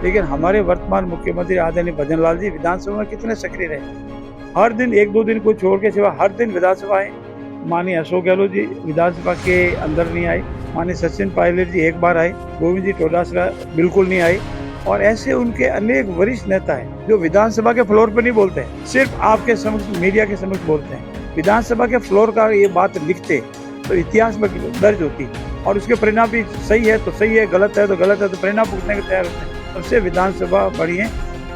लेकिन हमारे वर्तमान मुख्यमंत्री आदरणीय भजन लाल जी विधानसभा में कितने सक्रिय रहे। हर दिन 1-2 दिन को छोड़ के सिवा हर दिन विधानसभा आए। माननीय अशोक गहलोत जी विधानसभा के अंदर नहीं आए, माननीय सचिन पायलट जी एक बार आए, गोविंद जी डोटासरा बिल्कुल नहीं आए। और ऐसे उनके अनेक वरिष्ठ नेता हैं जो विधानसभा के फ्लोर पर नहीं बोलते हैं, सिर्फ आपके समक्ष मीडिया के समक्ष बोलते हैं। विधानसभा के फ्लोर का ये बात लिखते तो इतिहास में दर्ज होती और उसके परिणाम भी सही है तो सही है, गलत है तो परिणाम भुगतने के तैयार होते हैं। तब से विधानसभा बढ़ी है,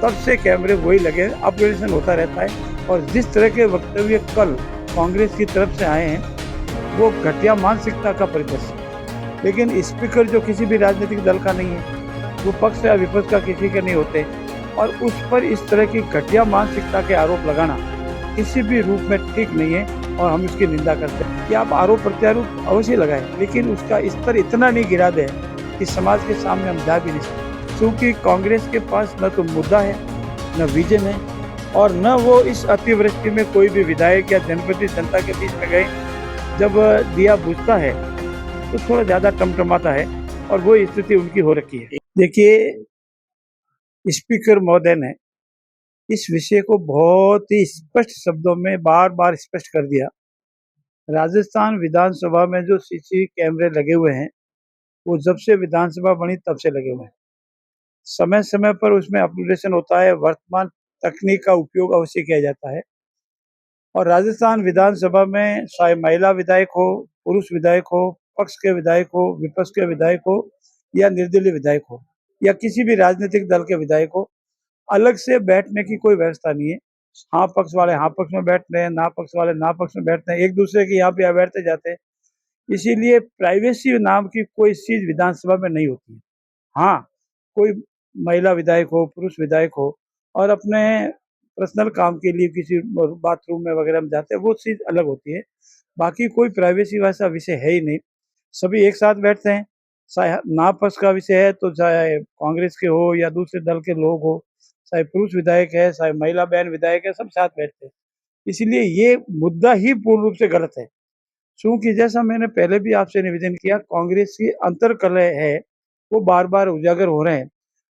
तब से कैमरे वही लगे, अपग्रेडेशन होता रहता है। और जिस तरह के वक्तव्य कल कांग्रेस की तरफ से आए हैं वो घटिया मानसिकता का परिदृश्य। लेकिन स्पीकर जो किसी भी राजनीतिक दल का नहीं है, वो पक्ष या विपक्ष का किसी के नहीं होते, और उस पर इस तरह की घटिया मानसिकता के आरोप लगाना किसी भी रूप में ठीक नहीं है और हम इसकी निंदा करते हैं। कि आप आरोप प्रत्यारोप अवश्य लगाएं, लेकिन उसका स्तर इतना नहीं गिरा दे कि समाज के सामने हम जा भी नहीं सकते। क्योंकि कांग्रेस के पास न तो मुद्दा है, न विजन है, और न वो इस अतिवृष्टि में कोई भी विधायक या जनप्रतिनिधि जनता के बीच में गए। जब दिया बुझता है तो थोड़ा ज़्यादा टमटमाता है, और वो स्थिति उनकी हो रखी है। देखिए, स्पीकर महोदय ने इस विषय को बहुत ही स्पष्ट शब्दों में बार बार स्पष्ट कर दिया। राजस्थान विधानसभा में जो सीसी कैमरे लगे हुए हैं वो जब से विधानसभा बनी तब से लगे हुए हैं। समय समय पर उसमें अपग्रेडेशन होता है, वर्तमान तकनीक का उपयोग अवश्य किया जाता है। और राजस्थान विधानसभा में चाहे महिला विधायक हो, पुरुष विधायक हो, पक्ष के विधायक हो, विपक्ष के विधायक हो, या निर्दलीय विधायक हो, या किसी भी राजनीतिक दल के विधायक हो, अलग से बैठने की कोई व्यवस्था नहीं है। हाँ पक्ष वाले हाँ पक्ष में बैठ रहे हैं, ना पक्ष वाले ना पक्ष में बैठते हैं, एक दूसरे के यहाँ पे यहाँ बैठते जाते हैं। इसीलिए प्राइवेसी नाम की कोई चीज विधानसभा में नहीं होती है। हाँ, कोई महिला विधायक हो, पुरुष विधायक हो, और अपने पर्सनल काम के लिए किसी बाथरूम में वगैरह में जाते हैं, वो चीज़ अलग होती है। बाकी कोई प्राइवेसी वैसा विषय है ही नहीं। सभी एक साथ बैठते हैं, चाहे नापसंद का विषय है तो चाहे कांग्रेस के हो या दूसरे दल के लोग हो, चाहे पुरुष विधायक है, चाहे महिला बहन विधायक है, सब साथ बैठते हैं। इसलिए ये मुद्दा ही पूर्ण रूप से गलत है। क्योंकि जैसा मैंने पहले भी आपसे निवेदन किया, कांग्रेस की अंतर्कलह है वो बार बार उजागर हो रहे हैं।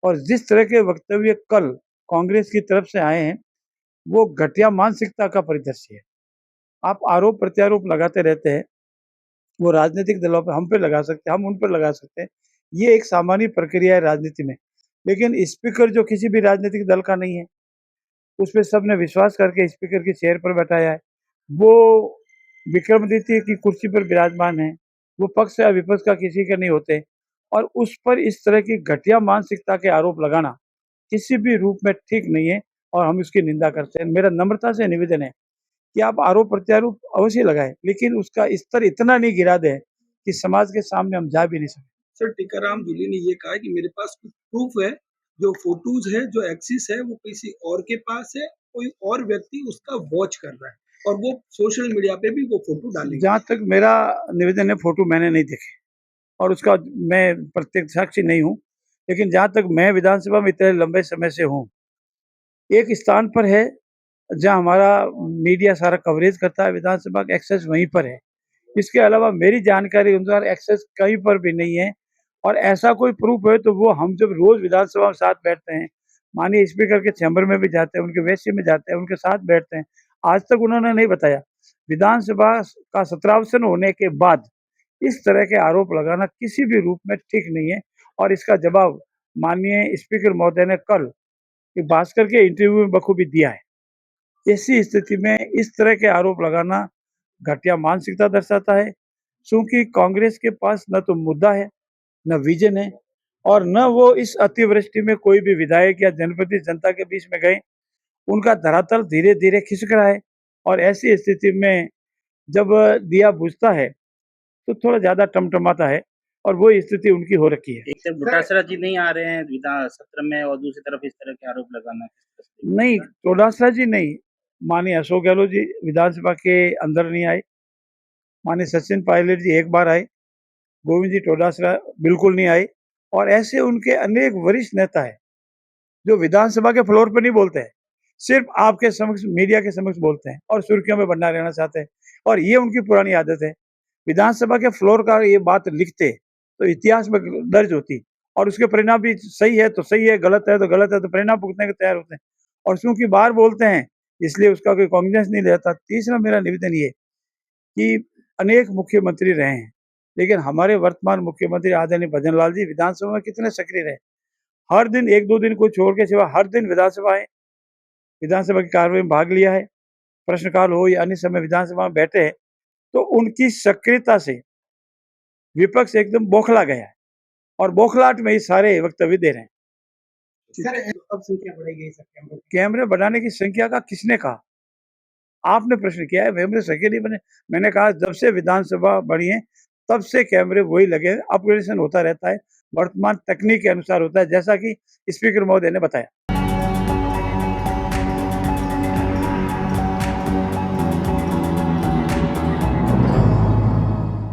और जिस तरह के वक्तव्य कल कांग्रेस की तरफ से आए हैं वो घटिया मानसिकता का परिदृश्य है। आप आरोप प्रत्यारोप लगाते रहते हैं, वो राजनीतिक दलों पर हम पे लगा सकते हैं, हम उन पर लगा सकते हैं, ये एक सामान्य प्रक्रिया है राजनीति में। लेकिन स्पीकर जो किसी भी राजनीतिक दल का नहीं है, उस पर सबने विश्वास करके स्पीकर की चेयर पर बैठाया है। वो विक्रमादित्य की कुर्सी पर विराजमान है, वो पक्ष या विपक्ष का किसी के नहीं होते, और उस पर इस तरह की घटिया मानसिकता के आरोप लगाना किसी भी रूप में ठीक नहीं है और हम इसकी निंदा करते हैं। मेरा नम्रता से निवेदन है कि आप आरोप प्रत्यारोप अवश्य लगाएं, लेकिन उसका स्तर इतना नहीं गिरा दें कि समाज के सामने हम जा भी नहीं सकते। सर, टीकाराम जूली ने ये कहा कि मेरे पास कुछ प्रूफ है, जो फोटोज है, जो एक्सिस है, वो किसी और के पास है, कोई और व्यक्ति उसका वॉच कर रहा है और वो सोशल मीडिया पे भी वो फोटो डालेंगे। जहाँ तक मेरा निवेदन है, फोटो मैंने नहीं देखे और उसका मैं प्रत्यक्ष साक्षी नहीं हूँ, लेकिन जहाँ तक मैं विधानसभा में इतने लंबे समय से हूँ, एक स्थान पर है जहाँ हमारा मीडिया सारा कवरेज करता है, विधानसभा का एक्सेस वहीं पर है। इसके अलावा मेरी जानकारी अनुसार एक्सेस कहीं पर भी नहीं है, और ऐसा कोई प्रूफ है तो वो हम जब रोज विधानसभा में साथ बैठते हैं, माननीय स्पीकर के चैम्बर में भी जाते हैं, उनके वैसे में जाते हैं, उनके साथ बैठते हैं, आज तक उन्होंने नहीं बताया। विधानसभा का सत्रावसन होने के बाद इस तरह के आरोप लगाना किसी भी रूप में ठीक नहीं है, और इसका जवाब माननीय स्पीकर महोदय ने कल भास्कर के इंटरव्यू में बखूबी दिया है। ऐसी स्थिति में इस तरह के आरोप लगाना घटिया मानसिकता दर्शाता है। क्योंकि कांग्रेस के पास न तो मुद्दा है, न विजन है, और न वो इस अतिवृष्टि में कोई भी विधायक या जनप्रतिनिधि जनता के बीच में गए। उनका धरातल धीरे धीरे खिसक रहा है, और ऐसी स्थिति में जब दिया बुझता है तो थोड़ा ज्यादा टमटमाता है, और वो स्थिति उनकी हो रखी है। एक तरफ डोटासरा जी नहीं आ रहे हैं विधान सत्र में और दूसरी तरफ इस तरह के आरोप लगाना नहीं, डोटासरा जी नहीं, माननीय अशोक गहलोत जी विधानसभा के अंदर नहीं आए, माननीय सचिन पायलट जी एक बार आए, गोविंद जी डोटासरा बिल्कुल नहीं आए। और ऐसे उनके अनेक वरिष्ठ नेता है जो विधानसभा के फ्लोर पर नहीं बोलते हैं, सिर्फ आपके समक्ष मीडिया के समक्ष बोलते हैं और सुर्खियों में बना रहना चाहते हैं, और ये उनकी पुरानी आदत है। विधानसभा के फ्लोर का ये बात लिखते तो इतिहास में दर्ज होती और उसके परिणाम भी सही है तो सही है, गलत है तो परिणाम भुगतने को तैयार होते हैं और क्योंकि बाहर बोलते हैं इसलिए उसका कोई कॉन्फिडेंस नहीं रहता। तीसरा मेरा निवेदन ये कि अनेक मुख्यमंत्री रहे हैं, लेकिन हमारे वर्तमान मुख्यमंत्री आदरणीय भजन लाल जी विधानसभा में कितने सक्रिय रहे। हर दिन 1-2 दिन को छोड़ के सिवा हर दिन विधानसभा की कार्रवाई में भाग लिया है। प्रश्नकाल हो या अन्य समय विधानसभा में बैठे हैं, तो उनकी सक्रियता से विपक्ष एकदम बौखला गया है और बौखलाहट में ये सारे वक्तव्य दे रहे हैं। सर अब संख्या बढ़ाई सर कैमरों की। कैमरे बढ़ाने की संख्या का किसने कहा? आपने प्रश्न किया है, कैमरे संख्या नहीं बने। मैंने कहा जब से विधानसभा बनी है तब से कैमरे वही लगे हैं, अपग्रेडेशन होता रहता है, वर्तमान तकनीक के अनुसार होता है, जैसा कि स्पीकर महोदय ने बताया।